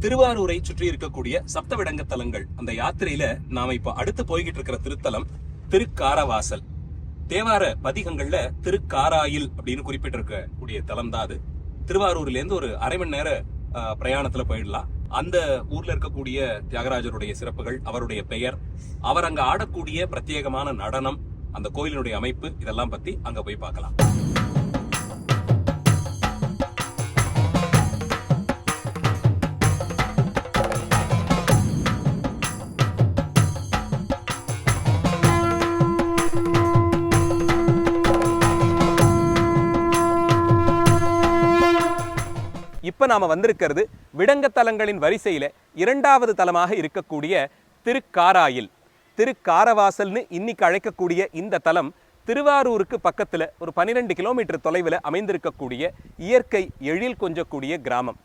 திருவாரூரை சுற்றி இருக்கக்கூடிய சப்தவிடங்க தலங்கள் அந்த யாத்திரையில நாம இப்ப அடுத்து போய்கிட்டு இருக்கிற திருத்தலம் திருக்காரவாசல். தேவார பதிகங்கள்ல திருக்காராயில் அப்படின்னு குறிப்பிட்டிருக்கக்கூடிய தலம் தான் அது. திருவாரூர்ல இருந்து ஒரு அரை மணி நேர பிரயாணத்துல போயிடலாம். அந்த ஊர்ல இருக்கக்கூடிய தியாகராஜருடைய சிறப்புகள், அவருடைய பெயர், அவர் அங்க ஆடக்கூடிய பிரத்யேகமான நடனம், அந்த கோயிலினுடைய அமைப்பு, இதெல்லாம் பத்தி அங்க போய் பார்க்கலாம். இப்ப நாம வந்திருக்கிறது விடங்கத்தலங்களின் வரிசையில இரண்டாவது தலமாக இருக்கக்கூடிய திருக்காராயில். திருக்காரவாசல்னு இன்னைக்கு அழைக்கக்கூடிய இந்த தலம் திருவாரூருக்கு பக்கத்துல ஒரு 12 கிலோமீட்டர் தொலைவில் அமைந்திருக்கக்கூடிய இயற்கை எழில் கொஞ்சக்கூடிய கிராமம்.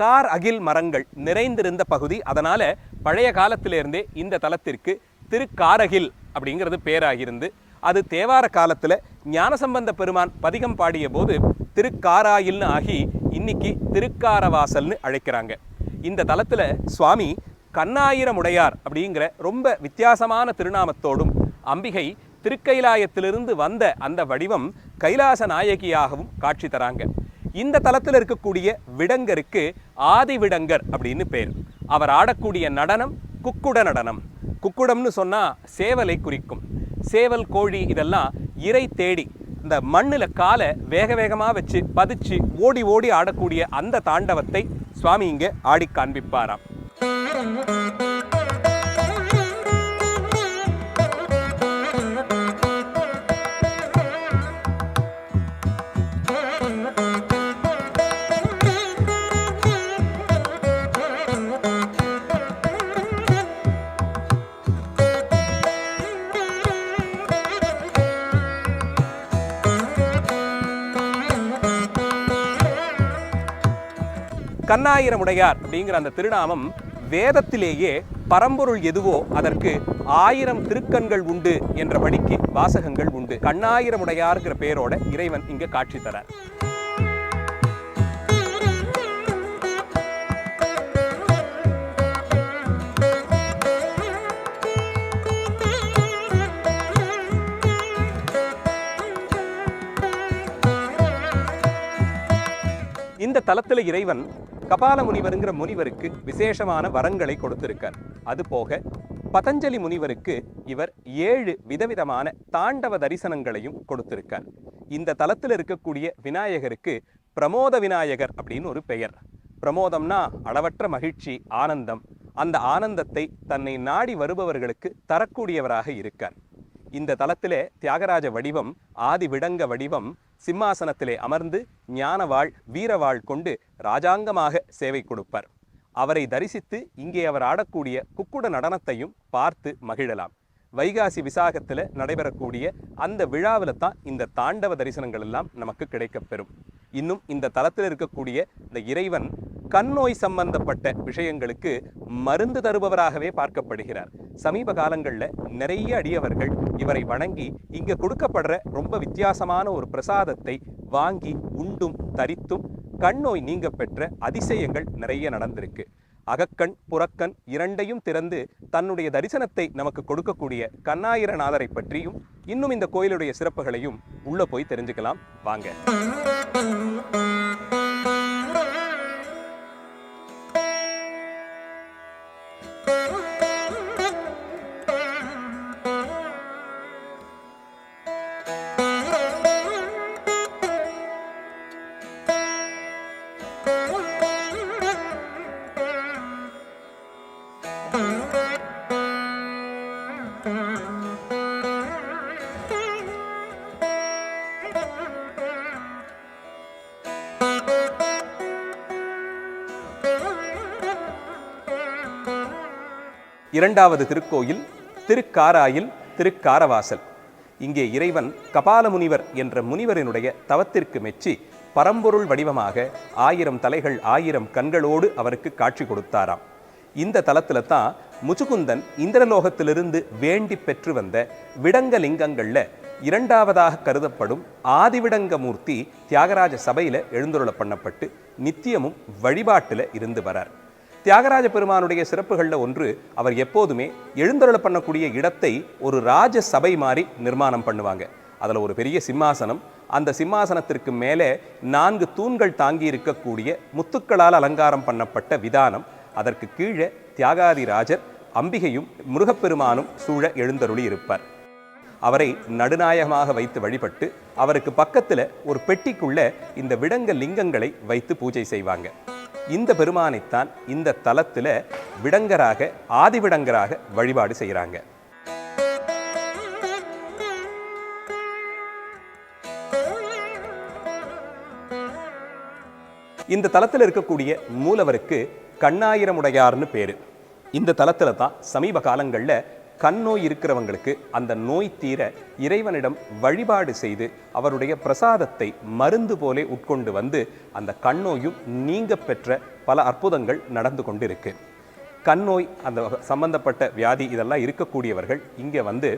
கார் அகில் மரங்கள் நிறைந்திருந்த பகுதி. அதனால பழைய காலத்திலிருந்தே இந்த தலத்திற்கு திருக்காரகில் அப்படிங்கிறது பேராகிருந்து, அது தேவார காலத்துல ஞானசம்பந்த பெருமான் பதிகம் பாடிய போது திருக்காராயில்னு ஆகி இன்னைக்கு திருக்காரவாசல்னு அழைக்கிறாங்க. இந்த தலத்துல சுவாமி கண்ணாயிரமுடையார் அப்படிங்கிற ரொம்ப வித்தியாசமான திருநாமத்தோடும், அம்பிகை திருக்கைலாயத்திலிருந்து வந்த அந்த வடிவம் கைலாச நாயகியாகவும் காட்சி தராங்க. இந்த தலத்தில் இருக்கக்கூடிய விடங்கருக்கு ஆதிவிடங்கர் அப்படின்னு பேர். அவர் ஆடக்கூடிய நடனம் குக்குட நடனம். குக்குடம்னு சொன்னா சேவலை குறிக்கும். சேவல், கோழி இதெல்லாம் இறை தேடி இந்த மண்ணில் காலை வேக வேகமாக வச்சு பதிச்சு ஓடி ஓடி ஆடக்கூடிய அந்த தாண்டவத்தை சுவாமி இங்கே ஆடி காண்பிப்பாராம். கண்ணாயிரமுடையார் அப்படிங்கிற அந்த திருநாமம் வேதத்திலேயே பரம்பொருள் எதுவோ அதற்கு 1000 திருக்கண்கள் உண்டு என்றபடிக்கு வாசகங்கள் உண்டு. கண்ணாயிரமுடையார்ங்கிற பெயரோட இறைவன் இங்க காட்சி தரார். இந்த தலத்துல இறைவன் கபால முனிவருங்கிற முனிவருக்கு விசேஷமான வரங்களை கொடுத்திருக்கார். அது போக பதஞ்சலி முனிவருக்கு இவர் 7 விதவிதமான தாண்டவ தரிசனங்களையும் கொடுத்திருக்கார். இந்த தலத்தில் இருக்கக்கூடிய விநாயகருக்கு பிரமோத விநாயகர் அப்படின்னு ஒரு பெயர். பிரமோதம்னா அளவற்ற மகிழ்ச்சி, ஆனந்தம். அந்த ஆனந்தத்தை தன்னை நாடி வருபவர்களுக்கு தரக்கூடியவராக இருக்கார். இந்த தலத்திலே தியாகராஜ வடிவம், ஆதி விடங்க வடிவம், சிம்மாசனத்திலே அமர்ந்து ஞானவாள், வீரவாள் கொண்டு ராஜாங்கமாக சேவை கொடுப்பார். அவரை தரிசித்து இங்கே அவர் ஆடக்கூடிய குக்குட நடனத்தையும் பார்த்து மகிழலாம். வைகாசி விசாகத்தில் நடைபெறக்கூடிய அந்த விழாவில் தான் இந்த தாண்டவ தரிசனங்கள் எல்லாம் நமக்கு கிடைக்கப்பெறும். இன்னும் இந்த தலத்தில் இருக்கக்கூடிய இந்த இறைவன் கண்ணோய் சம்பந்தப்பட்ட விஷயங்களுக்கு மருந்து தருபவராகவே பார்க்கப்படுகிறார். சமீப காலங்களில் நிறைய அடியவர்கள் இவரை வணங்கி இங்க கொடுக்கப்படுற ரொம்ப வித்தியாசமான ஒரு பிரசாதத்தை வாங்கி உண்டும் தரித்தும் கண்ணோய் நீங்க பெற்ற அதிசயங்கள் நிறைய நடந்திருக்கு. அகக்கண் புறக்கண் இரண்டையும் திறந்து தன்னுடைய தரிசனத்தை நமக்கு கொடுக்கக்கூடிய கண்ணாயிரநாதரை பற்றியும் இன்னும் இந்த கோயிலுடைய சிறப்புகளையும் உள்ள போய் தெரிஞ்சுக்கலாம். வாங்க. இரண்டாவது திருக்கோயில் திருக்காராயில் திருக்காரவாசல். இங்கே இறைவன் கபால முனிவர் என்ற முனிவரினுடைய தவத்திற்கு மெச்சி பரம்பொருள் வடிவமாக 1000 தலைகள் 1000 கண்களோடு அவருக்கு காட்சி கொடுத்தாராம். இந்த தலத்துல தான் முச்சுகுந்தன் இந்திரலோகத்திலிருந்து வேண்டி பெற்று வந்த விடங்கலிங்கங்கள்ல இரண்டாவதாக கருதப்படும் ஆதிவிடங்கமூர்த்தி தியாகராஜ சபையில எழுந்துருள பண்ணப்பட்டு நித்தியமும் வழிபாட்டுல இருந்து வரார். தியாகராஜ பெருமானுடைய சிறப்புகளில் ஒன்று, அவர் எப்போதுமே எழுந்தருள பண்ணக்கூடிய இடத்தை ஒரு ராஜ சபை மாதிரி நிர்மாணம் பண்ணுவாங்க. அதில் ஒரு பெரிய சிம்மாசனம், அந்த சிம்மாசனத்திற்கு மேலே 4 தூண்கள் தாங்கி இருக்கக்கூடிய முத்துக்களால் அலங்காரம் பண்ணப்பட்ட விதானம், அதற்கு கீழே தியாகாதிராஜர், அம்பிகையும் முருகப்பெருமானும் சூழ எழுந்தருளி இருப்பார். அவரை நடுநாயகமாக வைத்து வழிபட்டு அவருக்கு பக்கத்தில் ஒரு பெட்டிக்குள்ள இந்த விடங்க லிங்கங்களை வைத்து பூஜை செய்வாங்க. இந்த பெருமானைத்தான் இந்த தலத்தில் விடங்கராக, ஆதிவிடங்கராக வழிபாடு செய்கிறாங்க. இந்த தலத்தில் இருக்கக்கூடிய மூலவருக்கு கண்ணாயிரமுடையார்னு பேரு. இந்த தலத்துல தான் சமீப காலங்களில் கண் நோய் இருக்கிறவங்களுக்கு அந்த நோய் தீர இறைவனிடம் வழிபாடு செய்து அவருடைய பிரசாதத்தை மருந்து போலே உட்கொண்டு வந்து அந்த கண் நோயும் நீங்க பெற்ற பல அற்புதங்கள் நடந்து கொண்டு இருக்கு. கண் நோய், அந்த சம்பந்தப்பட்ட வியாதி இதெல்லாம் இருக்கக்கூடியவர்கள் இங்கே வந்து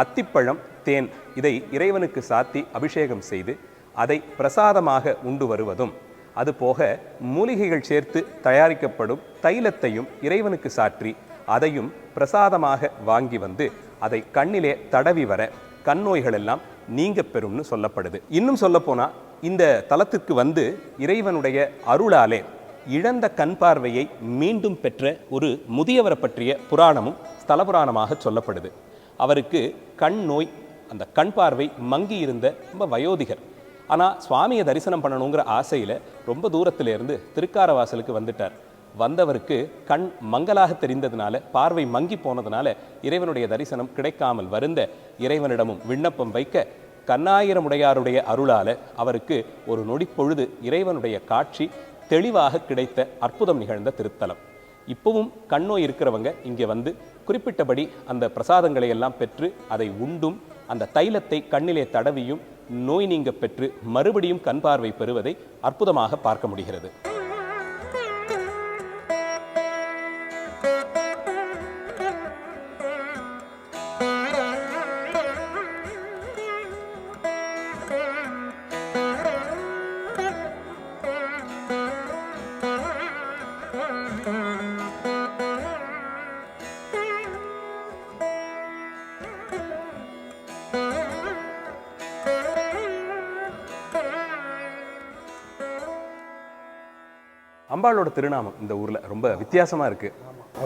அத்திப்பழம், தேன் இதை இறைவனுக்கு சாத்தி அபிஷேகம் செய்து அதை பிரசாதமாக உண்டு வருவதும், அதுபோக மூலிகைகள் சேர்த்து தயாரிக்கப்படும் தைலத்தையும் இறைவனுக்கு சாற்றி அதையும் பிரசாதமாக வாங்கி வந்து அதை கண்ணிலே தடவி வர கண் நோய்கள் எல்லாம் நீங்க பெறும்னு சொல்லப்படுது. இன்னும் சொல்லப்போனா இந்த தலத்துக்கு வந்து இறைவனுடைய அருளாலே இழந்த கண் பார்வையை மீண்டும் பெற்ற ஒரு முதியவரை பற்றிய புராணமும் ஸ்தல புராணமாக சொல்லப்படுது. அவருக்கு கண் நோய், அந்த கண் பார்வை மங்கி இருந்த ரொம்ப வயோதிகர். ஆனால் சுவாமியை தரிசனம் பண்ணணுங்கிற ஆசையில் ரொம்ப தூரத்திலேருந்து திருக்காரவாசலுக்கு வந்துட்டார். வந்தவருக்கு கண் மங்கலாக தெரிந்ததுனால, பார்வை மங்கி போனதுனால இறைவனுடைய தரிசனம் கிடைக்காமல் வருந்த இறைவனிடமும் விண்ணப்பம் வைக்க கண்ணாயிரமுடையாருடைய அருளால அவருக்கு ஒரு நொடிப்பொழுது இறைவனுடைய காட்சி தெளிவாக கிடைத்த அற்புதம் நிகழ்ந்த திருத்தலம். இப்பவும் கண்ணோய் இருக்கிறவங்க இங்கே வந்து குறிப்பிட்டபடி அந்த பிரசாதங்களை எல்லாம் பெற்று அதை உண்டும் அந்த தைலத்தை கண்ணிலே தடவியும் நோய் நீங்க பெற்று மறுபடியும் கண் பார்வை பெறுவதை அற்புதமாக பார்க்க முடிகிறது. அம்பாளோட திருநாமம் இந்த ஊர்ல ரொம்ப வித்தியாசமா இருக்கு.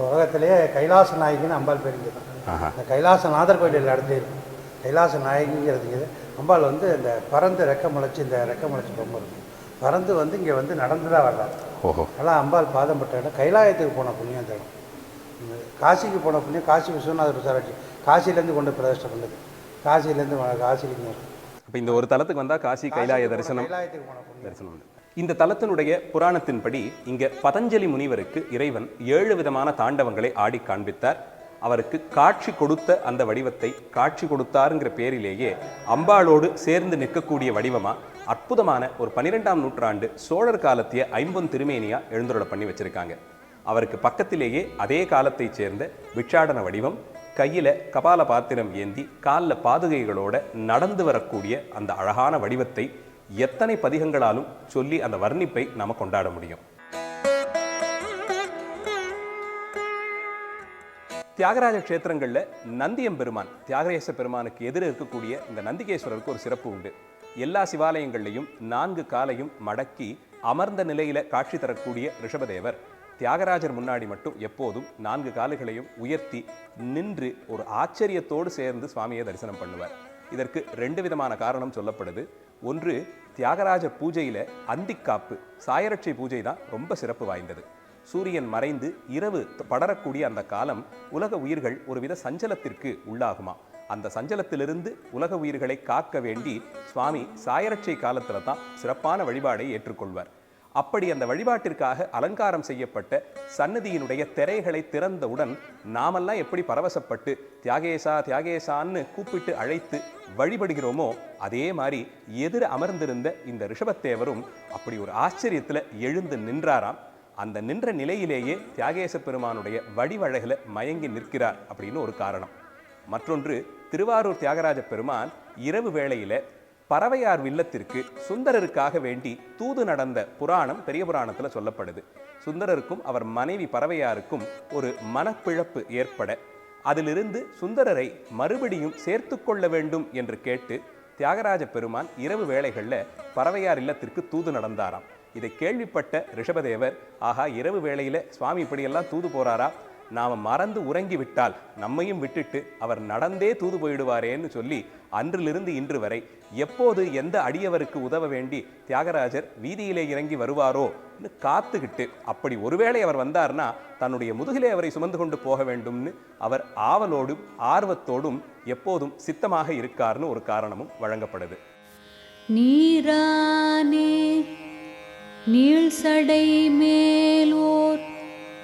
உலகத்திலேயே கைலாச நாயகின்னு அம்பாள் பேர் இங்கே தான். இந்த கைலாசநாதர் கோயில் எல்லா இடத்துலையும் இருக்கும். கைலாச நாயகிங்கிறதுக்கு அம்பாள் வந்து இந்த பறந்து ரெக்க முளைச்சி, இந்த ரெக்க முளைச்சி பொம்மை இருக்கும். பறந்து வந்து இங்கே வந்து நடந்து தான் வரலாம். எல்லாம் அம்பாள் பாதம் பட்ட இடம். கைலாயத்துக்கு போன புண்ணியம் அந்த இடம். காசிக்கு போன புண்ணியம் காசி விஸ்வநாதர் விசாராட்சி காசிலேருந்து கொண்டு பிரதிஷ்டை பண்ணது. காசிலேருந்து காசிலிங்க இருக்கும். இப்போ இந்த ஒரு தலத்துக்கு வந்தால் காசி கைலாய தரிசனம், கைலாயத்துக்கு போன புண்ணியம் தரிசனம் உண்டு. இந்த தலத்தினுடைய புராணத்தின்படி இங்க பதஞ்சலி முனிவருக்கு இறைவன் 7 விதமான தாண்டவங்களை ஆடி காண்பித்தார். அவருக்கு காட்சி கொடுத்த அந்த வடிவத்தை, காட்சி கொடுத்தாருங்கிற பேரிலேயே அம்பாளோடு சேர்ந்து நிற்கக்கூடிய வடிவமா அற்புதமான ஒரு 12ஆம் நூற்றாண்டு சோழர் காலத்திய ஐம்பொன் திருமேனியா எழுந்துருள பண்ணி வச்சிருக்காங்க. அவருக்கு பக்கத்திலேயே அதே காலத்தை சேர்ந்த பிட்சாடன வடிவம், கையில கபால பாத்திரம் ஏந்தி காலில் பாதுகைகளோட நடந்து வரக்கூடிய அந்த அழகான வடிவத்தை எத்தனை பதிகங்களாலும் சொல்லி அந்த வர்ணிப்பை நாம கொண்டாட முடியும். தியாகராஜ கஷேத்திரங்கள்ல நந்தியம்பெருமான், தியாகராஜ பெருமானுக்கு எதிர இருக்கக்கூடிய இந்த நந்திகேஸ்வரருக்கு ஒரு சிறப்பு உண்டு. எல்லா சிவாலயங்கள்லையும் 4 காலையும் மடக்கி அமர்ந்த நிலையில காட்சி தரக்கூடிய ரிஷபதேவர் தியாகராஜர் முன்னாடி மட்டும் எப்போதும் 4 கால்களையும் உயர்த்தி நின்று ஒரு ஆச்சரியத்தோடு சேர்ந்து சுவாமியை தரிசனம் பண்ணுவார். இதற்கு 2 விதமான காரணம் சொல்லப்படுது. ஒன்று, தியாகராஜ பூஜையில அந்திக்காப்பு, சாயரட்சை பூஜை தான் ரொம்ப சிறப்பு வாய்ந்தது. சூரியன் மறைந்து இரவு படரக்கூடிய அந்த காலம் உலக உயிர்கள் ஒருவித சஞ்சலத்திற்கு உள்ளாகுமா. அந்த சஞ்சலத்திலிருந்து உலக உயிர்களை காக்க வேண்டி சுவாமி சாயரட்சை காலத்துல தான் சிறப்பான வழிபாடை ஏற்றுக்கொள்வார். அப்படி அந்த வழிபாட்டிற்காக அலங்காரம் செய்யப்பட்ட சன்னதியினுடைய திரைகளை திறந்தவுடன் நாமெல்லாம் எப்படி பரவசப்பட்டு தியாகேசா தியாகேசான்னு கூப்பிட்டு அழைத்து வழிபடுகிறோமோ, அதே மாதிரி எதிர அமர்ந்திருந்த இந்த ரிஷபத்தேவரும் அப்படி ஒரு ஆச்சரியத்துல எழுந்து நின்றாராம். அந்த நின்ற நிலையிலேயே தியாகேச பெருமானுடைய வடிவழகில மயங்கி நிற்கிறார் அப்படின்னு ஒரு காரணம். மற்றொன்று, திருவாரூர் தியாகராஜ பெருமான் இரவு வேளையில பறவையார் வில்லத்திற்கு சுந்தரருக்காக வேண்டி தூது நடந்த புராணம் பெரிய புராணத்துல சொல்லப்படுது. சுந்தரருக்கும் அவர் மனைவி பறவையாருக்கும் ஒரு மனப்பிழப்பு ஏற்பட அதிலிருந்து சுந்தரரை மறுபடியும் சேர்த்து கொள்ள வேண்டும் என்று கேட்டு தியாகராஜ பெருமான் இரவு வேளைகளில் பறவையார் இல்லத்திற்கு தூது நடந்தாராம். இதை கேள்விப்பட்ட ரிஷபதேவர், ஆஹா, இரவு வேளையில சுவாமி இப்படியெல்லாம் தூது போறாரா, நாம மறந்து உறங்கி விட்டால் நம்மையும் விட்டுட்டு அவர் நடந்தே தூது போயிடுவாரேன்னு சொல்லி அன்றிலிருந்து இன்று வரை எப்போது எந்த அடியவருக்கு உதவ வேண்டி தியாகராஜர் வீதியிலே இறங்கி வருவாரோன்னு காத்துக்கிட்டு, அப்படி ஒருவேளை அவர் வந்தார்னா தன்னுடைய முதுகிலே அவரை சுமந்து கொண்டு போக வேண்டும்னு அவர் ஆவலோடும் ஆர்வத்தோடும் எப்போதும் சித்தமாக இருக்கார்னு ஒரு காரணமும் வழங்கப்படுது. நீரானே நீள் சடை மேலோர்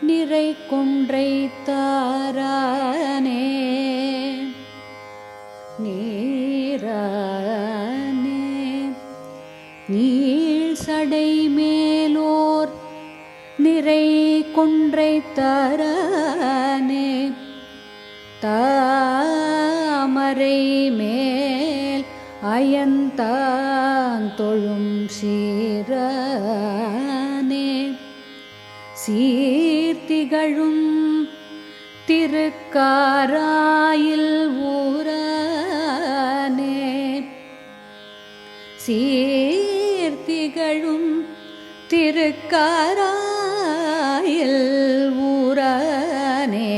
நிறை கொன்றை தாரானே, நீரானே நீள் சடை மேலோர் நிறை கொன்றை தாரானே, தாமரை மேல் அயந்தான் தொழும் சீரானே, சீர்த்திகழும் திருக்காராயில் ஊரானே, சீர்த்திகழும் திருக்காராயில் ஊரானே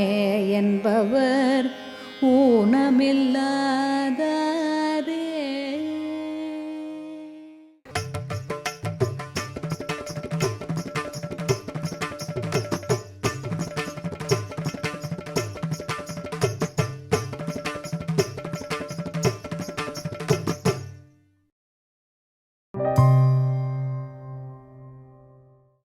என்பவர்